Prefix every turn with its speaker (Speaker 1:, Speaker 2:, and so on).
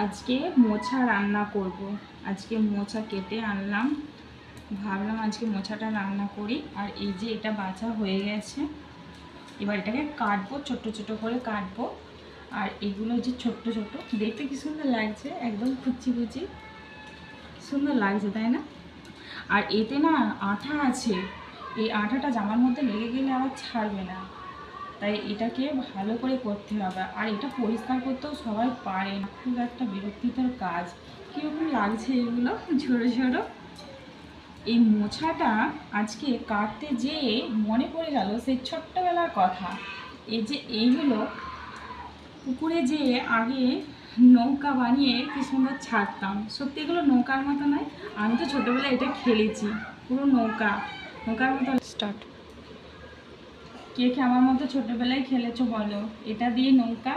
Speaker 1: আজকে মোচা রান্না করব। আজকে মোচা কেটে আনলাম, ভাবলাম আজকে মোচাটা রান্না করি। আর এই যে এটা বাছা হয়ে গেছে, এবার এটাকে কাটবো, ছোট ছোট করে কাটবো। আর এগুলো যে ছোট্ট ছোট, দেখতে কি সুন্দর লাগছে, একদম কুচি কুচি, সুন্দর লাগছে তাই না? আর এতে না আঠা আছে, এই আঠাটা জামার মধ্যে লেগে গেলে আবার ছাড়বে না, তাই এটাকে ভালো করে করতে হবে। আর এটা পরিষ্কার করতেও সবাই পারে না, খুব একটা বিরক্তিকর কাজ। কীরকম লাগছে এগুলো ঝোড়ো ঝোড়ো। এই মোছাটা আজকে কাটতে যেয়ে মনে পড়ে গেল সেই ছোট্টবেলার কথা। এই যে এইগুলো পুকুরে যেয়ে আগে নৌকা বানিয়ে কি সুন্দর ছাড়তাম, সত্যি এগুলো নৌকার মতো নয়। আমি তো ছোটোবেলায় এটা খেলেছি, পুরো নৌকার মতো। স্টার্ট। কে কে আমার মতো ছোটোবেলায় খেলেছো বলো, এটা দিয়ে নৌকা।